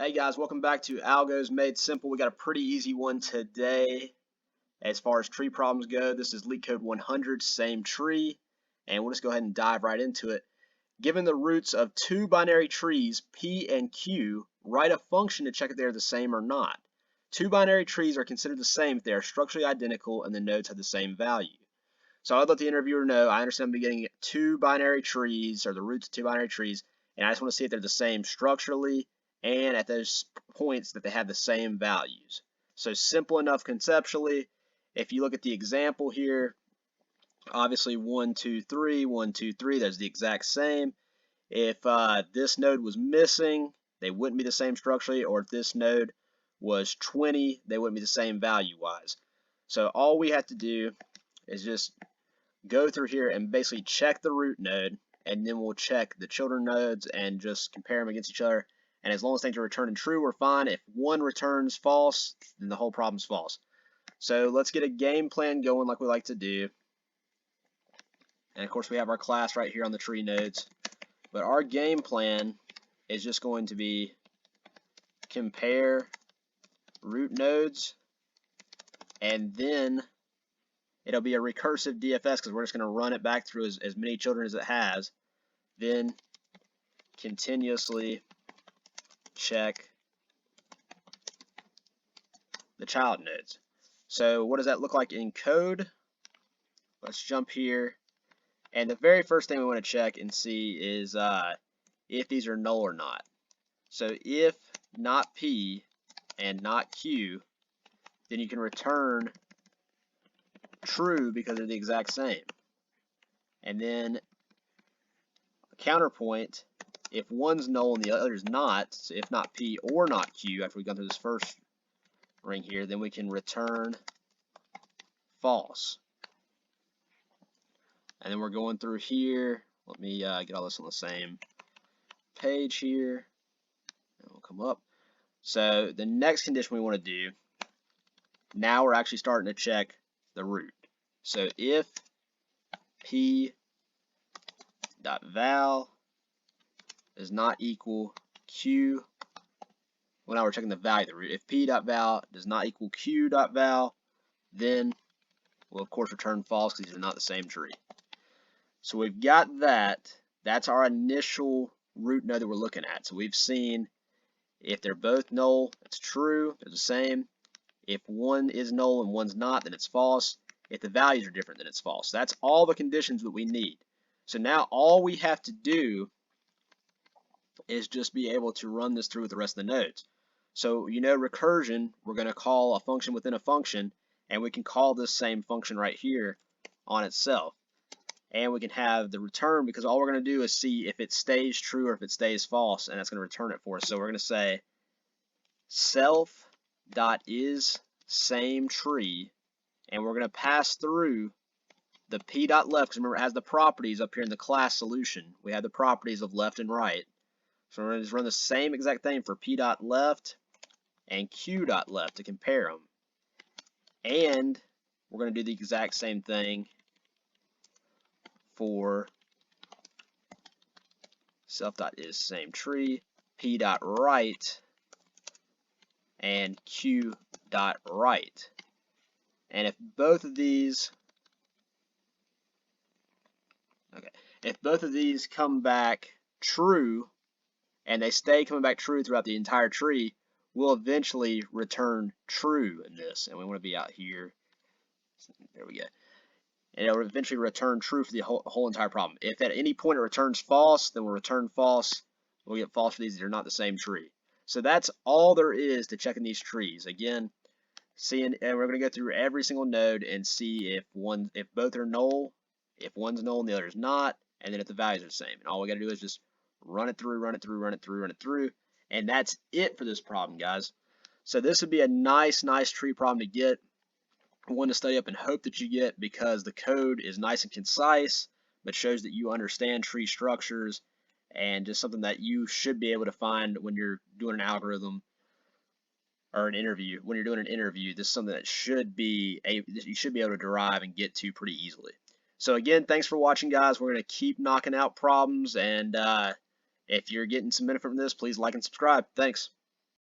Hey guys, welcome back to Algos Made Simple. We got a pretty easy one today as far as tree problems go. This is Leetcode 100, same tree, and we'll just go ahead and dive right into it. Given the roots of two binary trees, P and Q, write a function to check if they are the same or not. Two binary trees are considered the same if they are structurally identical and the nodes have the same value. So I'd let the interviewer know, I understand I'm getting two binary trees, or the roots of two binary trees, and I just want to see if they're the same structurally and at those points that they have the same values. So simple enough conceptually. If you look at the example here, obviously 1, 2, 3, 1, 2, 3, that's the exact same. If this node was missing, they wouldn't be the same structurally, or if this node was 20, they wouldn't be the same value-wise. So all we have to do is just go through here and basically check the root node, and then we'll check the children nodes and just compare them against each other. And as long as things are returning true, we're fine. If one returns false, then the whole problem's false. So let's get a game plan going like we like to do. And of course we have our class right here on the tree nodes. But our game plan is just going to be compare root nodes, and then it'll be a recursive DFS because we're just going to run it back through as many children as it has. Then continuously check the child nodes. So what does that look like in code? Let's jump here. And the very first thing we want to check and see is if these are null or not. So if not P and not Q, then you can return true because they're the exact same. And then counterpoint, if one's null and the other's not, so if not P or not Q, after we've gone through this first ring here, then we can return false. And then we're going through here. Let me get all this on the same page here. And we'll come up. So the next condition we want to do, now we're actually starting to check the root. So if P dot val does not equal Q, well, now we're checking the value of the root. If P dot val does not equal Q dot val, then we'll of course return false because these are not the same tree. So we've got that. That's our initial root node that we're looking at. So we've seen if they're both null, it's true, they're the same. If one is null and one's not, then it's false. If the values are different, then it's false. That's all the conditions that we need. So now all we have to do is just be able to run this through with the rest of the nodes. So you know recursion, we're going to call a function within a function, and we can call this same function right here on itself. And we can have the return, because all we're going to do is see if it stays true or if it stays false, and that's going to return it for us. So we're going to say self.isSameTree, and we're going to pass through the p.left, because remember it has the properties up here in the class solution. We have the properties of left and right. So we're going to just run the same exact thing for p.left and q.left to compare them. And we're going to do the exact same thing for self.isSameTree, p.right, and q.right. And if both of these come back true, and they stay coming back true throughout the entire tree, we'll eventually return true in this. And we want to be out here. There we go. And it'll eventually return true for the whole entire problem. If at any point it returns false, then we'll return false. We'll get false for these that are not the same tree. So that's all there is to checking these trees. Again, and we're going to go through every single node and see if both are null, if one's null and the other's not, and then if the values are the same. And all we got to do is just run it through, run it through, run it through, run it through, and that's it for this problem, guys. So this would be a nice tree problem to get, one to study up and hope that you get, because the code is nice and concise, but shows that you understand tree structures, and just something that you should be able to find when you're doing an algorithm or an interview. When you're doing an interview, this is something that you should be able to derive and get to pretty easily. So again, thanks for watching, guys. We're going to keep knocking out problems, and if you're getting some benefit from this, please like and subscribe. Thanks.